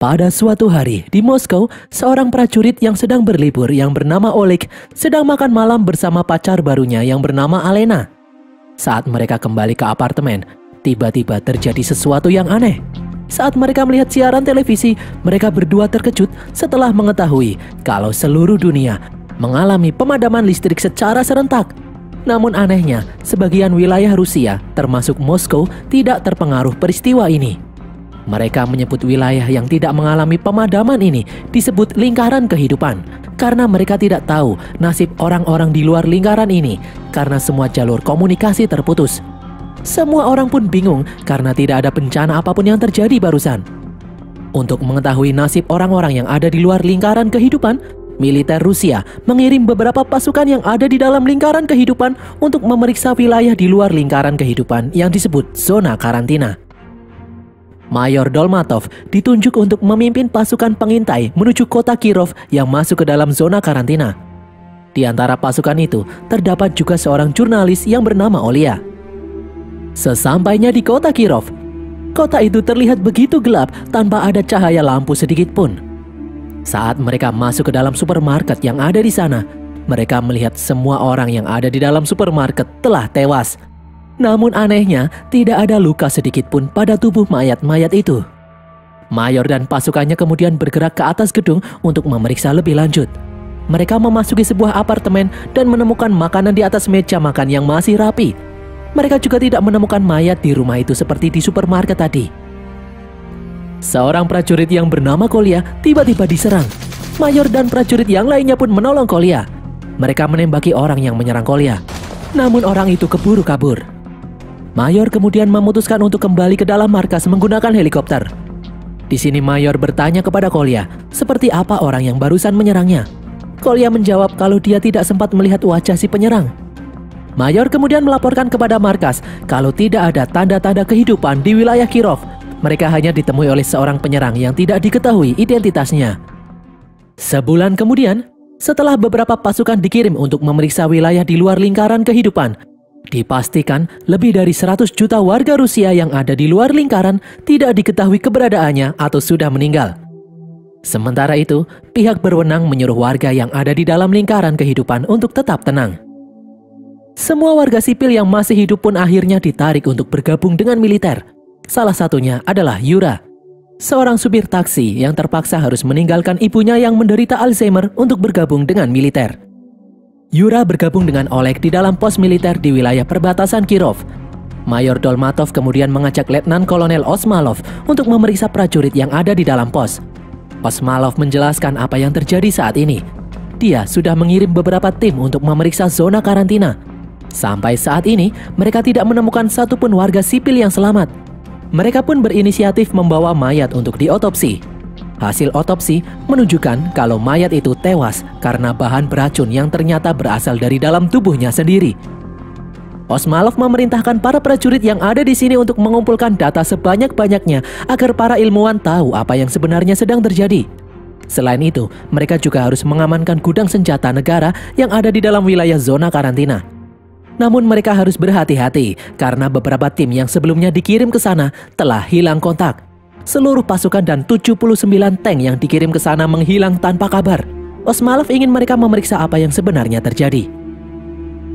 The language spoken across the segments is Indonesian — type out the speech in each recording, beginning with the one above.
Pada suatu hari di Moskow, seorang prajurit yang sedang berlibur yang bernama Oleg sedang makan malam bersama pacar barunya yang bernama Alena. Saat mereka kembali ke apartemen, tiba-tiba terjadi sesuatu yang aneh. Saat mereka melihat siaran televisi, mereka berdua terkejut setelah mengetahui kalau seluruh dunia mengalami pemadaman listrik secara serentak. Namun anehnya, sebagian wilayah Rusia, termasuk Moskow, tidak terpengaruh peristiwa ini. Mereka menyebut wilayah yang tidak mengalami pemadaman ini disebut lingkaran kehidupan, karena mereka tidak tahu nasib orang-orang di luar lingkaran ini karena semua jalur komunikasi terputus. Semua orang pun bingung karena tidak ada bencana apapun yang terjadi barusan. Untuk mengetahui nasib orang-orang yang ada di luar lingkaran kehidupan, militer Rusia mengirim beberapa pasukan yang ada di dalam lingkaran kehidupan untuk memeriksa wilayah di luar lingkaran kehidupan yang disebut zona karantina. Mayor Dolmatov ditunjuk untuk memimpin pasukan pengintai menuju kota Kirov yang masuk ke dalam zona karantina. Di antara pasukan itu, terdapat juga seorang jurnalis yang bernama Olia. Sesampainya di kota Kirov, kota itu terlihat begitu gelap tanpa ada cahaya lampu sedikit pun. Saat mereka masuk ke dalam supermarket yang ada di sana, mereka melihat semua orang yang ada di dalam supermarket telah tewas. Namun anehnya, tidak ada luka sedikit pun pada tubuh mayat-mayat itu. Mayor dan pasukannya kemudian bergerak ke atas gedung untuk memeriksa lebih lanjut. Mereka memasuki sebuah apartemen dan menemukan makanan di atas meja makan yang masih rapi. Mereka juga tidak menemukan mayat di rumah itu seperti di supermarket tadi. Seorang prajurit yang bernama Kolya tiba-tiba diserang. Mayor dan prajurit yang lainnya pun menolong Kolya. Mereka menembaki orang yang menyerang Kolya. Namun orang itu keburu kabur. Mayor kemudian memutuskan untuk kembali ke dalam markas menggunakan helikopter. Di sini Mayor bertanya kepada Kolya, seperti apa orang yang barusan menyerangnya. Kolya menjawab kalau dia tidak sempat melihat wajah si penyerang. Mayor kemudian melaporkan kepada markas kalau tidak ada tanda-tanda kehidupan di wilayah Kirov. Mereka hanya ditemui oleh seorang penyerang yang tidak diketahui identitasnya. Sebulan kemudian, setelah beberapa pasukan dikirim untuk memeriksa wilayah di luar lingkaran kehidupan, dipastikan lebih dari 100 juta warga Rusia yang ada di luar lingkaran tidak diketahui keberadaannya atau sudah meninggal. Sementara itu, pihak berwenang menyuruh warga yang ada di dalam lingkaran kehidupan untuk tetap tenang. Semua warga sipil yang masih hidup pun akhirnya ditarik untuk bergabung dengan militer. Salah satunya adalah Yura, seorang supir taksi yang terpaksa harus meninggalkan ibunya yang menderita Alzheimer untuk bergabung dengan militer. Yura bergabung dengan Oleg di dalam pos militer di wilayah perbatasan Kirov. Mayor Dolmatov kemudian mengajak Letnan Kolonel Osmalov untuk memeriksa prajurit yang ada di dalam pos. Osmalov menjelaskan apa yang terjadi saat ini. Dia sudah mengirim beberapa tim untuk memeriksa zona karantina. Sampai saat ini, mereka tidak menemukan satupun warga sipil yang selamat. Mereka pun berinisiatif membawa mayat untuk diotopsi. Hasil otopsi menunjukkan kalau mayat itu tewas karena bahan beracun yang ternyata berasal dari dalam tubuhnya sendiri. Osmalov memerintahkan para prajurit yang ada di sini untuk mengumpulkan data sebanyak-banyaknya agar para ilmuwan tahu apa yang sebenarnya sedang terjadi. Selain itu, mereka juga harus mengamankan gudang senjata negara yang ada di dalam wilayah zona karantina. Namun mereka harus berhati-hati karena beberapa tim yang sebelumnya dikirim ke sana telah hilang kontak. Seluruh pasukan dan 79 tank yang dikirim ke sana menghilang tanpa kabar. Osmalov ingin mereka memeriksa apa yang sebenarnya terjadi.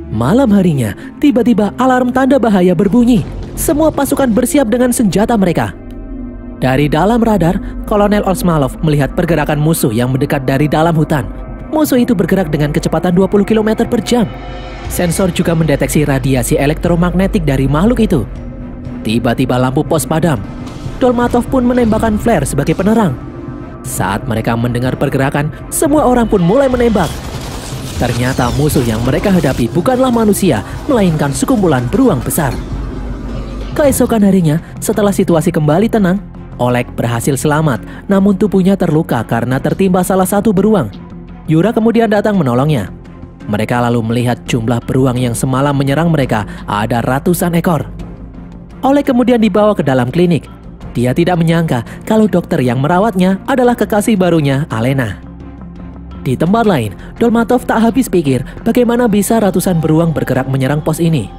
Malam harinya, tiba-tiba alarm tanda bahaya berbunyi. Semua pasukan bersiap dengan senjata mereka. Dari dalam radar, Kolonel Osmalov melihat pergerakan musuh yang mendekat dari dalam hutan. Musuh itu bergerak dengan kecepatan 20 km per jam. Sensor juga mendeteksi radiasi elektromagnetik dari makhluk itu. Tiba-tiba lampu pos padam. Dolmatov pun menembakkan flare sebagai penerang. Saat mereka mendengar pergerakan, semua orang pun mulai menembak. Ternyata musuh yang mereka hadapi bukanlah manusia, melainkan sekumpulan beruang besar. Keesokan harinya, setelah situasi kembali tenang, Oleg berhasil selamat, namun tubuhnya terluka karena tertimpa salah satu beruang. Yura kemudian datang menolongnya. Mereka lalu melihat jumlah beruang yang semalam menyerang mereka ada ratusan ekor. Oleg kemudian dibawa ke dalam klinik. Dia tidak menyangka kalau dokter yang merawatnya adalah kekasih barunya, Alena. Di tempat lain, Dolmatov tak habis pikir bagaimana bisa ratusan beruang bergerak menyerang pos ini.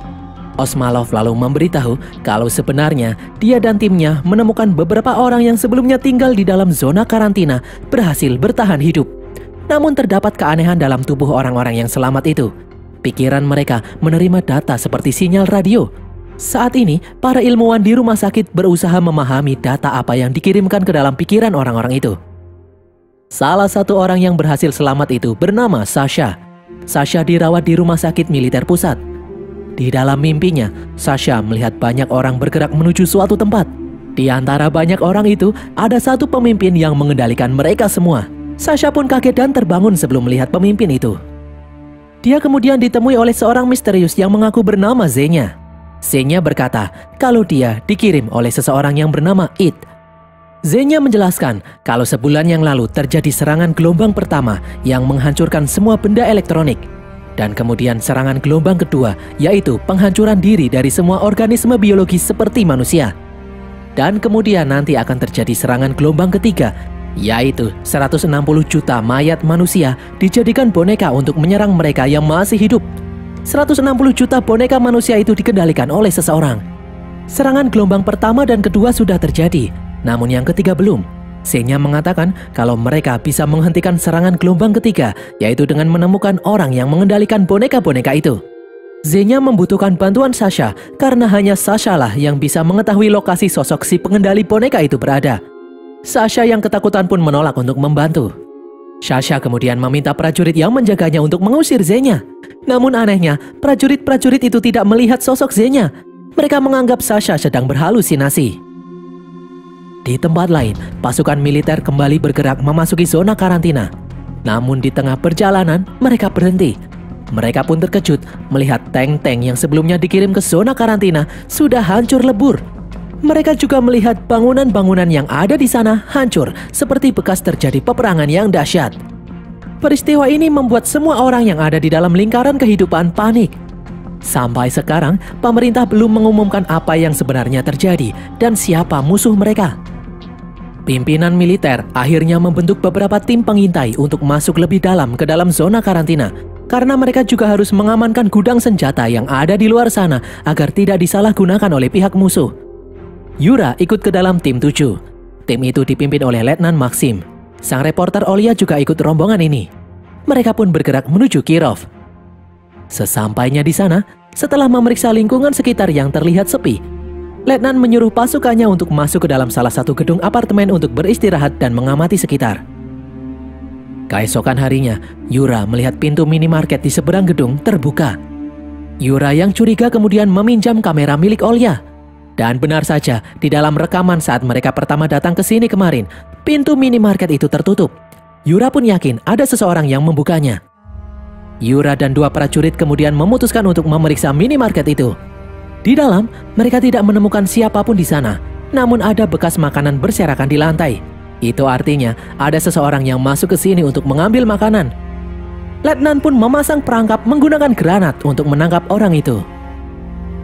Osmalov lalu memberitahu kalau sebenarnya dia dan timnya menemukan beberapa orang yang sebelumnya tinggal di dalam zona karantina berhasil bertahan hidup. Namun terdapat keanehan dalam tubuh orang-orang yang selamat itu. Pikiran mereka menerima data seperti sinyal radio. Saat ini, para ilmuwan di rumah sakit berusaha memahami data apa yang dikirimkan ke dalam pikiran orang-orang itu. Salah satu orang yang berhasil selamat itu bernama Sasha. Sasha dirawat di rumah sakit militer pusat. Di dalam mimpinya, Sasha melihat banyak orang bergerak menuju suatu tempat. Di antara banyak orang itu, ada satu pemimpin yang mengendalikan mereka semua. Sasha pun kaget dan terbangun sebelum melihat pemimpin itu. Dia kemudian ditemui oleh seorang misterius yang mengaku bernama Zenya. Zenya berkata kalau dia dikirim oleh seseorang yang bernama It. Zenya menjelaskan kalau sebulan yang lalu terjadi serangan gelombang pertama yang menghancurkan semua benda elektronik. Dan kemudian serangan gelombang kedua, yaitu penghancuran diri dari semua organisme biologis seperti manusia. Dan kemudian nanti akan terjadi serangan gelombang ketiga, yaitu 160 juta mayat manusia dijadikan boneka untuk menyerang mereka yang masih hidup. 160 juta boneka manusia itu dikendalikan oleh seseorang. Serangan gelombang pertama dan kedua sudah terjadi, namun yang ketiga belum. Zenya mengatakan kalau mereka bisa menghentikan serangan gelombang ketiga, yaitu dengan menemukan orang yang mengendalikan boneka-boneka itu. Zenya membutuhkan bantuan Sasha karena hanya Sasha lah yang bisa mengetahui lokasi sosok si pengendali boneka itu berada. Sasha yang ketakutan pun menolak untuk membantu. Sasha kemudian meminta prajurit yang menjaganya untuk mengusir Zenya. Namun anehnya, prajurit-prajurit itu tidak melihat sosok Zenya. Mereka menganggap Sasha sedang berhalusinasi. Di tempat lain, pasukan militer kembali bergerak memasuki zona karantina. Namun di tengah perjalanan, mereka berhenti. Mereka pun terkejut melihat tank-tank yang sebelumnya dikirim ke zona karantina sudah hancur lebur. Mereka juga melihat bangunan-bangunan yang ada di sana hancur seperti bekas terjadi peperangan yang dahsyat. Peristiwa ini membuat semua orang yang ada di dalam lingkaran kehidupan panik. Sampai sekarang, pemerintah belum mengumumkan apa yang sebenarnya terjadi dan siapa musuh mereka. Pimpinan militer akhirnya membentuk beberapa tim pengintai untuk masuk lebih dalam ke dalam zona karantina, karena mereka juga harus mengamankan gudang senjata yang ada di luar sana agar tidak disalahgunakan oleh pihak musuh. Yura ikut ke dalam tim 7. Tim itu dipimpin oleh Letnan Maxim. Sang reporter Olya juga ikut rombongan ini. Mereka pun bergerak menuju Kirov. Sesampainya di sana, setelah memeriksa lingkungan sekitar yang terlihat sepi, Letnan menyuruh pasukannya untuk masuk ke dalam salah satu gedung apartemen untuk beristirahat dan mengamati sekitar. Keesokan harinya, Yura melihat pintu minimarket di seberang gedung terbuka. Yura yang curiga kemudian meminjam kamera milik Olya. Dan benar saja, di dalam rekaman saat mereka pertama datang ke sini kemarin, pintu minimarket itu tertutup. Yura pun yakin ada seseorang yang membukanya. Yura dan dua prajurit kemudian memutuskan untuk memeriksa minimarket itu. Di dalam, mereka tidak menemukan siapapun di sana, namun ada bekas makanan berserakan di lantai. Itu artinya ada seseorang yang masuk ke sini untuk mengambil makanan. Letnan pun memasang perangkap menggunakan granat untuk menangkap orang itu.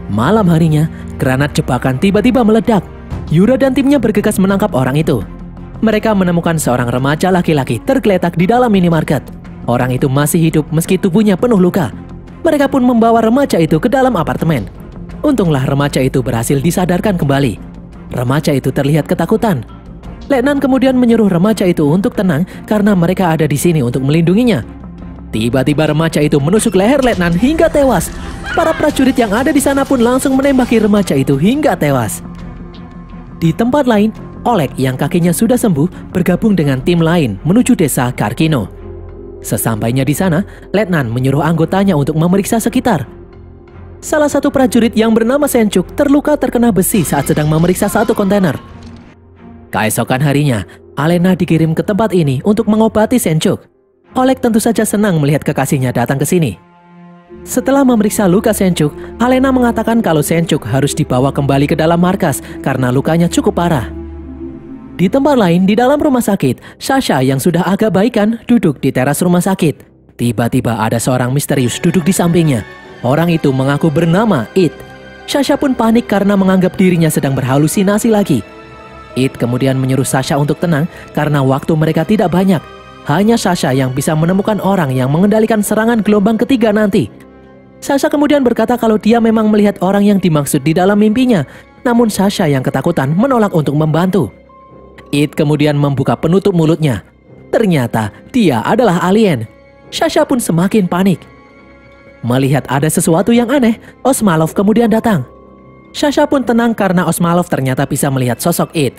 Malam harinya, granat jebakan tiba-tiba meledak. Yura dan timnya bergegas menangkap orang itu. Mereka menemukan seorang remaja laki-laki tergeletak di dalam minimarket. Orang itu masih hidup meski tubuhnya penuh luka. Mereka pun membawa remaja itu ke dalam apartemen. Untunglah remaja itu berhasil disadarkan kembali. Remaja itu terlihat ketakutan. Letnan kemudian menyuruh remaja itu untuk tenang karena mereka ada di sini untuk melindunginya. Tiba-tiba remaja itu menusuk leher Letnan hingga tewas. Para prajurit yang ada di sana pun langsung menembaki remaja itu hingga tewas. Di tempat lain, Oleg yang kakinya sudah sembuh bergabung dengan tim lain menuju desa Kharkino. Sesampainya di sana, Letnan menyuruh anggotanya untuk memeriksa sekitar. Salah satu prajurit yang bernama Senchuk terluka terkena besi saat sedang memeriksa satu kontainer. Keesokan harinya, Alena dikirim ke tempat ini untuk mengobati Senchuk. Oleg tentu saja senang melihat kekasihnya datang ke sini. Setelah memeriksa luka Senchuk, Alena mengatakan kalau Senchuk harus dibawa kembali ke dalam markas karena lukanya cukup parah. Di tempat lain, di dalam rumah sakit, Sasha yang sudah agak baikan duduk di teras rumah sakit. Tiba-tiba ada seorang misterius duduk di sampingnya. Orang itu mengaku bernama It. Sasha pun panik karena menganggap dirinya sedang berhalusinasi lagi. It kemudian menyuruh Sasha untuk tenang karena waktu mereka tidak banyak. Hanya Sasha yang bisa menemukan orang yang mengendalikan serangan gelombang ketiga nanti. Sasha kemudian berkata kalau dia memang melihat orang yang dimaksud di dalam mimpinya, namun Sasha yang ketakutan menolak untuk membantu. It kemudian membuka penutup mulutnya. Ternyata dia adalah alien. Sasha pun semakin panik. Melihat ada sesuatu yang aneh, Osmalov kemudian datang. Sasha pun tenang karena Osmalov ternyata bisa melihat sosok It.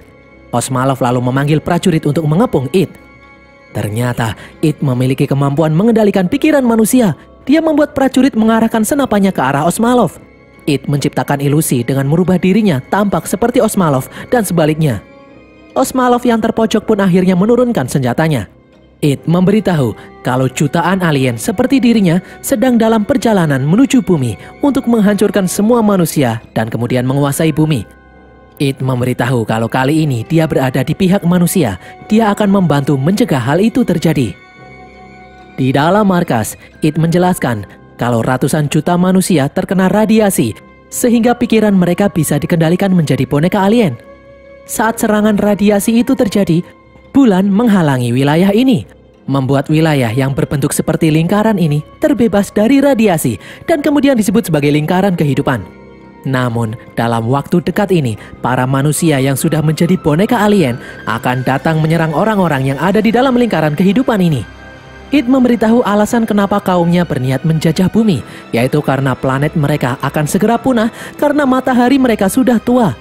Osmalov lalu memanggil prajurit untuk mengepung It. Ternyata It memiliki kemampuan mengendalikan pikiran manusia. Dia membuat prajurit mengarahkan senapannya ke arah Osmalov. It menciptakan ilusi dengan merubah dirinya tampak seperti Osmalov dan sebaliknya. Osmalov yang terpojok pun akhirnya menurunkan senjatanya. It memberitahu kalau jutaan alien seperti dirinya sedang dalam perjalanan menuju bumi untuk menghancurkan semua manusia dan kemudian menguasai bumi. It memberitahu kalau kali ini dia berada di pihak manusia, dia akan membantu mencegah hal itu terjadi. Di dalam markas, It menjelaskan kalau ratusan juta manusia terkena radiasi sehingga pikiran mereka bisa dikendalikan menjadi boneka alien. Saat serangan radiasi itu terjadi, bulan menghalangi wilayah ini, membuat wilayah yang berbentuk seperti lingkaran ini terbebas dari radiasi dan kemudian disebut sebagai lingkaran kehidupan. Namun, dalam waktu dekat ini, para manusia yang sudah menjadi boneka alien akan datang menyerang orang-orang yang ada di dalam lingkaran kehidupan ini. It memberitahu alasan kenapa kaumnya berniat menjajah bumi, yaitu karena planet mereka akan segera punah karena matahari mereka sudah tua.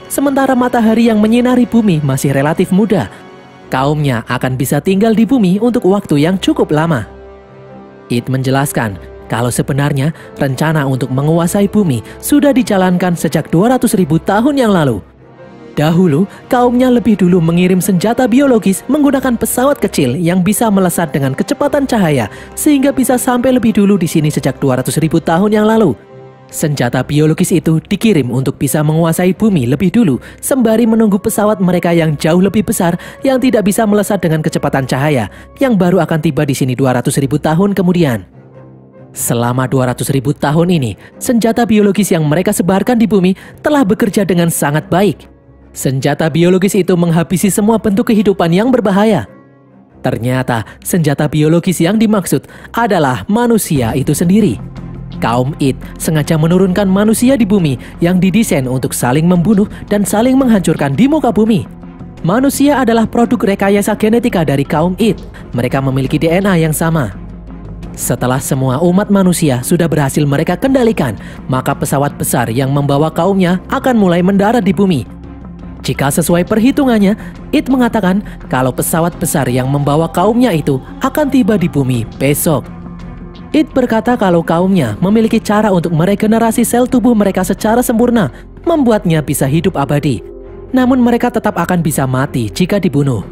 Sementara matahari yang menyinari bumi masih relatif muda. Kaumnya akan bisa tinggal di bumi untuk waktu yang cukup lama. It menjelaskan kalau sebenarnya rencana untuk menguasai bumi sudah dijalankan sejak 200.000 tahun yang lalu. Dahulu, kaumnya lebih dulu mengirim senjata biologis menggunakan pesawat kecil yang bisa melesat dengan kecepatan cahaya sehingga bisa sampai lebih dulu di sini sejak 200.000 tahun yang lalu. Senjata biologis itu dikirim untuk bisa menguasai bumi lebih dulu sembari menunggu pesawat mereka yang jauh lebih besar yang tidak bisa melesat dengan kecepatan cahaya yang baru akan tiba di sini 200.000 tahun kemudian. Selama 200.000 tahun ini, senjata biologis yang mereka sebarkan di bumi telah bekerja dengan sangat baik. Senjata biologis itu menghabisi semua bentuk kehidupan yang berbahaya. Ternyata senjata biologis yang dimaksud adalah manusia itu sendiri. Kaum It sengaja menurunkan manusia di bumi yang didesain untuk saling membunuh dan saling menghancurkan di muka bumi. Manusia adalah produk rekayasa genetika dari kaum It. Mereka memiliki DNA yang sama. Setelah semua umat manusia sudah berhasil mereka kendalikan, maka pesawat besar yang membawa kaumnya akan mulai mendarat di bumi. Jika sesuai perhitungannya, It mengatakan kalau pesawat besar yang membawa kaumnya itu akan tiba di bumi besok. It berkata kalau kaumnya memiliki cara untuk meregenerasi sel tubuh mereka secara sempurna, membuatnya bisa hidup abadi. Namun mereka tetap akan bisa mati jika dibunuh.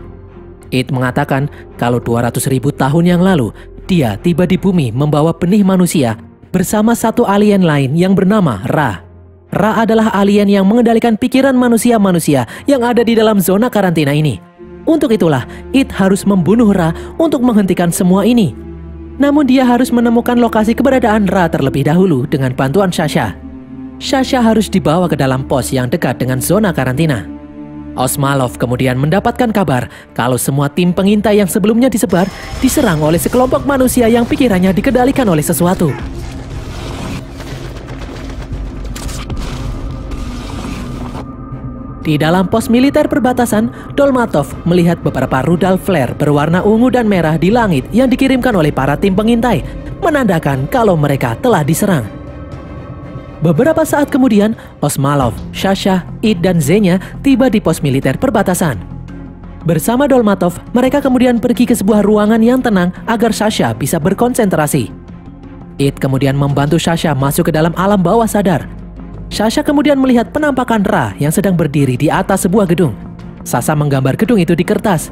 It mengatakan kalau 200.000 tahun yang lalu, dia tiba di bumi membawa benih manusia bersama satu alien lain yang bernama Ra. Ra adalah alien yang mengendalikan pikiran manusia-manusia yang ada di dalam zona karantina ini. Untuk itulah, It harus membunuh Ra untuk menghentikan semua ini. Namun dia harus menemukan lokasi keberadaan Ra terlebih dahulu dengan bantuan Sasha. Sasha harus dibawa ke dalam pos yang dekat dengan zona karantina. Osmalov kemudian mendapatkan kabar kalau semua tim pengintai yang sebelumnya disebar diserang oleh sekelompok manusia yang pikirannya dikendalikan oleh sesuatu. Di dalam pos militer perbatasan, Dolmatov melihat beberapa rudal flare berwarna ungu dan merah di langit yang dikirimkan oleh para tim pengintai, menandakan kalau mereka telah diserang. Beberapa saat kemudian, Osmalov, Sasha, It, dan Zenya tiba di pos militer perbatasan. Bersama Dolmatov, mereka kemudian pergi ke sebuah ruangan yang tenang agar Sasha bisa berkonsentrasi. It kemudian membantu Sasha masuk ke dalam alam bawah sadar. Sasha kemudian melihat penampakan Ra yang sedang berdiri di atas sebuah gedung. Sasha menggambar gedung itu di kertas.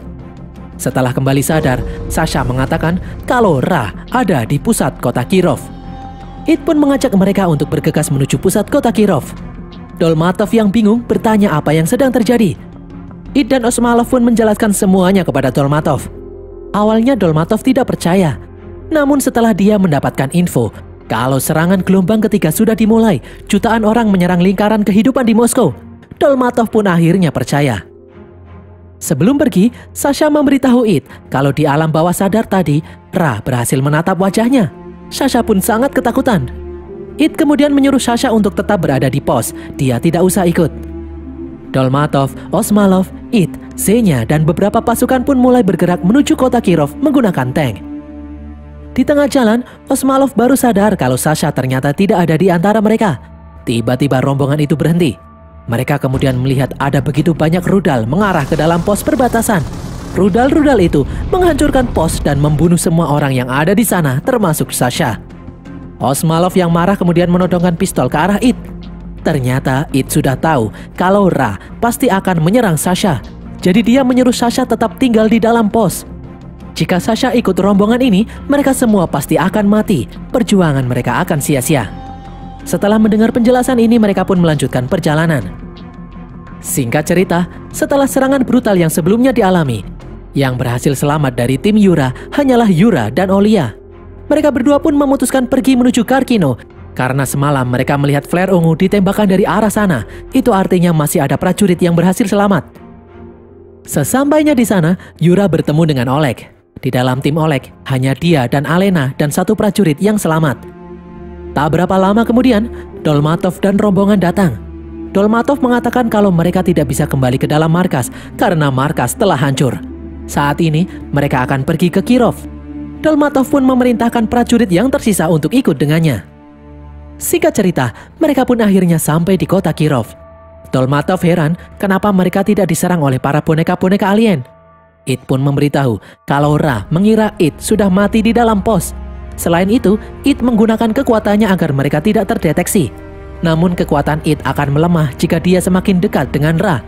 Setelah kembali sadar, Sasha mengatakan kalau Ra ada di pusat kota Kirov. It pun mengajak mereka untuk bergegas menuju pusat kota Kirov. Dolmatov yang bingung bertanya apa yang sedang terjadi. It dan Osmalov pun menjelaskan semuanya kepada Dolmatov. Awalnya Dolmatov tidak percaya. Namun setelah dia mendapatkan info kalau serangan gelombang ketiga sudah dimulai, jutaan orang menyerang lingkaran kehidupan di Moskow, Dolmatov pun akhirnya percaya. Sebelum pergi, Sasha memberitahu It kalau di alam bawah sadar tadi, Ra berhasil menatap wajahnya. Sasha pun sangat ketakutan. It kemudian menyuruh Sasha untuk tetap berada di pos, dia tidak usah ikut. Dolmatov, Osmalov, It, Zhenya, dan beberapa pasukan pun mulai bergerak menuju kota Kirov menggunakan tank. Di tengah jalan, Osmalov baru sadar kalau Sasha ternyata tidak ada di antara mereka. Tiba-tiba rombongan itu berhenti. Mereka kemudian melihat ada begitu banyak rudal mengarah ke dalam pos perbatasan. Rudal-rudal itu menghancurkan pos dan membunuh semua orang yang ada di sana, termasuk Sasha. Osmalov yang marah kemudian menodongkan pistol ke arah It. Ternyata It sudah tahu kalau Ra pasti akan menyerang Sasha. Jadi dia menyuruh Sasha tetap tinggal di dalam pos. Jika Sasha ikut rombongan ini, mereka semua pasti akan mati. Perjuangan mereka akan sia-sia. Setelah mendengar penjelasan ini, mereka pun melanjutkan perjalanan. Singkat cerita, setelah serangan brutal yang sebelumnya dialami, yang berhasil selamat dari tim Yura hanyalah Yura dan Olia. Mereka berdua pun memutuskan pergi menuju Kharkino karena semalam mereka melihat flare ungu ditembakkan dari arah sana. Itu artinya masih ada prajurit yang berhasil selamat. Sesampainya di sana, Yura bertemu dengan Oleg. Di dalam tim Oleg, hanya dia dan Alena dan satu prajurit yang selamat. Tak berapa lama kemudian, Dolmatov dan rombongan datang. Dolmatov mengatakan kalau mereka tidak bisa kembali ke dalam markas karena markas telah hancur. Saat ini, mereka akan pergi ke Kirov. Dolmatov pun memerintahkan prajurit yang tersisa untuk ikut dengannya. Singkat cerita, mereka pun akhirnya sampai di kota Kirov. Dolmatov heran kenapa mereka tidak diserang oleh para boneka-boneka alien. It pun memberitahu kalau Ra mengira It sudah mati di dalam pos. Selain itu, It menggunakan kekuatannya agar mereka tidak terdeteksi. Namun kekuatan It akan melemah jika dia semakin dekat dengan Ra.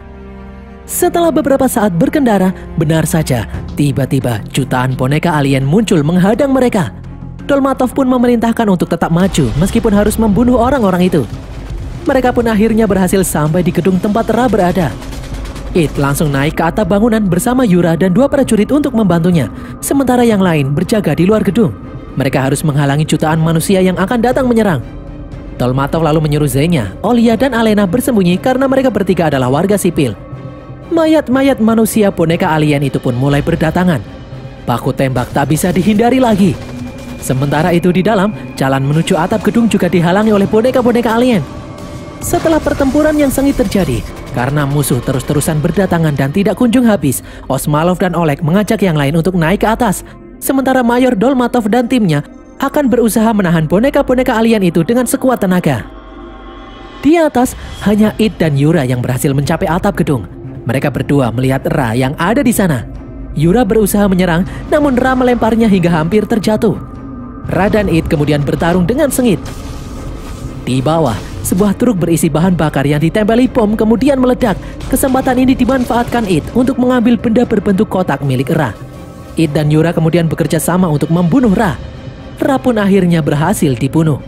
Setelah beberapa saat berkendara, benar saja, tiba-tiba jutaan boneka alien muncul menghadang mereka. Dolmatov pun memerintahkan untuk tetap maju meskipun harus membunuh orang-orang itu. Mereka pun akhirnya berhasil sampai di gedung tempat Ra berada. It langsung naik ke atap bangunan bersama Yura dan dua prajurit untuk membantunya, sementara yang lain berjaga di luar gedung. Mereka harus menghalangi jutaan manusia yang akan datang menyerang. Dolmatov lalu menyuruh Zhenya, Olia, dan Alena bersembunyi karena mereka bertiga adalah warga sipil. Mayat-mayat manusia boneka alien itu pun mulai berdatangan. Baku tembak tak bisa dihindari lagi. Sementara itu di dalam, jalan menuju atap gedung juga dihalangi oleh boneka-boneka alien. Setelah pertempuran yang sengit terjadi, karena musuh terus-terusan berdatangan dan tidak kunjung habis, Osmalov dan Oleg mengajak yang lain untuk naik ke atas. Sementara Mayor Dolmatov dan timnya akan berusaha menahan boneka-boneka alien itu dengan sekuat tenaga. Di atas, hanya It dan Yura yang berhasil mencapai atap gedung. Mereka berdua melihat Ra yang ada di sana. Yura berusaha menyerang, namun Ra melemparnya hingga hampir terjatuh. Ra dan It kemudian bertarung dengan sengit. Di bawah, sebuah truk berisi bahan bakar yang ditempeli bom kemudian meledak. Kesempatan ini dimanfaatkan It untuk mengambil benda berbentuk kotak milik Ra. It dan Yura kemudian bekerja sama untuk membunuh Ra. Ra pun akhirnya berhasil dibunuh.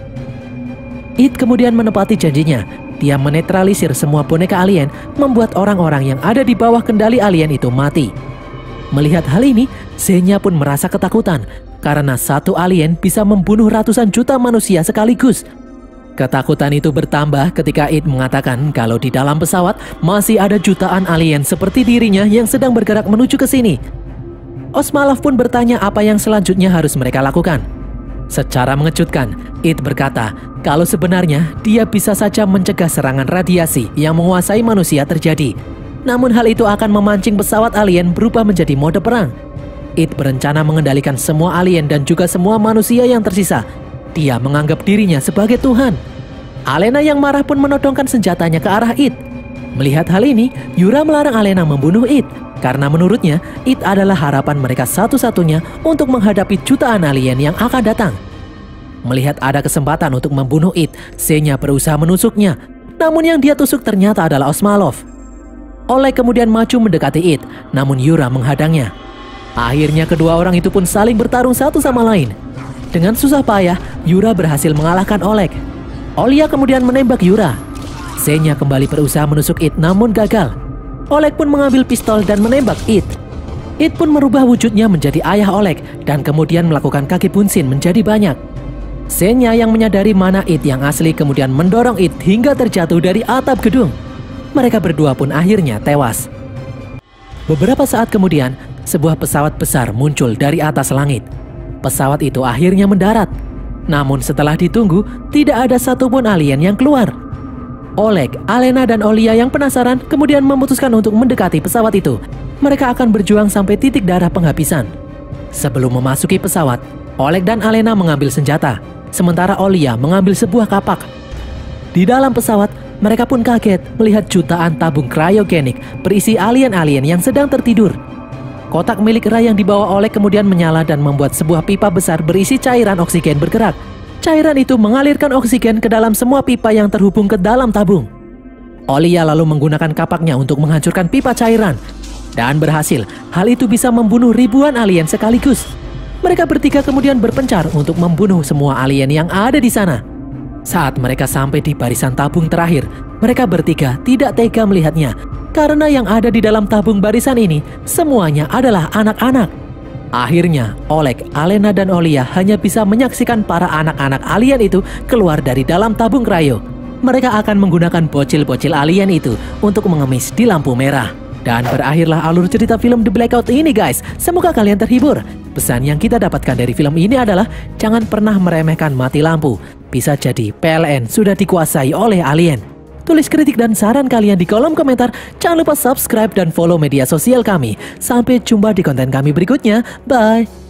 It kemudian menepati janjinya. Dia menetralisir semua boneka alien, membuat orang-orang yang ada di bawah kendali alien itu mati. Melihat hal ini, Zhenya pun merasa ketakutan karena satu alien bisa membunuh ratusan juta manusia sekaligus. Ketakutan itu bertambah ketika It mengatakan kalau di dalam pesawat masih ada jutaan alien seperti dirinya yang sedang bergerak menuju ke sini. Osmalov pun bertanya apa yang selanjutnya harus mereka lakukan. Secara mengejutkan, It berkata kalau sebenarnya dia bisa saja mencegah serangan radiasi yang menguasai manusia terjadi. Namun hal itu akan memancing pesawat alien berubah menjadi mode perang. It berencana mengendalikan semua alien dan juga semua manusia yang tersisa. Dia menganggap dirinya sebagai Tuhan. Alena yang marah pun menodongkan senjatanya ke arah It. Melihat hal ini, Yura melarang Alena membunuh It. Karena menurutnya, It adalah harapan mereka satu-satunya untuk menghadapi jutaan alien yang akan datang. Melihat ada kesempatan untuk membunuh It, Zhenya berusaha menusuknya. Namun yang dia tusuk ternyata adalah Osmalov. Oleg kemudian maju mendekati It, namun Yura menghadangnya. Akhirnya kedua orang itu pun saling bertarung satu sama lain. Dengan susah payah, Yura berhasil mengalahkan Oleg. Olia kemudian menembak Yura. Zhenya kembali berusaha menusuk It namun gagal. Oleg pun mengambil pistol dan menembak It. It pun merubah wujudnya menjadi ayah Oleg dan kemudian melakukan kaki bunsin menjadi banyak. Zhenya yang menyadari mana It yang asli kemudian mendorong It hingga terjatuh dari atap gedung. Mereka berdua pun akhirnya tewas. Beberapa saat kemudian, sebuah pesawat besar muncul dari atas langit. Pesawat itu akhirnya mendarat. Namun setelah ditunggu, tidak ada satupun alien yang keluar. Oleg, Alena, dan Olia yang penasaran kemudian memutuskan untuk mendekati pesawat itu. Mereka akan berjuang sampai titik darah penghabisan. Sebelum memasuki pesawat, Oleg dan Alena mengambil senjata, sementara Olia mengambil sebuah kapak. Di dalam pesawat, mereka pun kaget melihat jutaan tabung kriogenik berisi alien-alien yang sedang tertidur. Kotak milik Ray yang dibawa Oleg kemudian menyala dan membuat sebuah pipa besar berisi cairan oksigen bergerak. Cairan itu mengalirkan oksigen ke dalam semua pipa yang terhubung ke dalam tabung. Olia lalu menggunakan kapaknya untuk menghancurkan pipa cairan. Dan berhasil, hal itu bisa membunuh ribuan alien sekaligus. Mereka bertiga kemudian berpencar untuk membunuh semua alien yang ada di sana. Saat mereka sampai di barisan tabung terakhir, mereka bertiga tidak tega melihatnya. Karena yang ada di dalam tabung barisan ini, semuanya adalah anak-anak. Akhirnya, Oleg, Alena, dan Olia hanya bisa menyaksikan para anak-anak alien itu keluar dari dalam tabung cryo. Mereka akan menggunakan bocil-bocil alien itu untuk mengemis di lampu merah. Dan berakhirlah alur cerita film The Blackout ini guys. Semoga kalian terhibur. Pesan yang kita dapatkan dari film ini adalah jangan pernah meremehkan mati lampu. Bisa jadi PLN sudah dikuasai oleh alien. Tulis kritik dan saran kalian di kolom komentar. Jangan lupa subscribe dan follow media sosial kami. Sampai jumpa di konten kami berikutnya. Bye.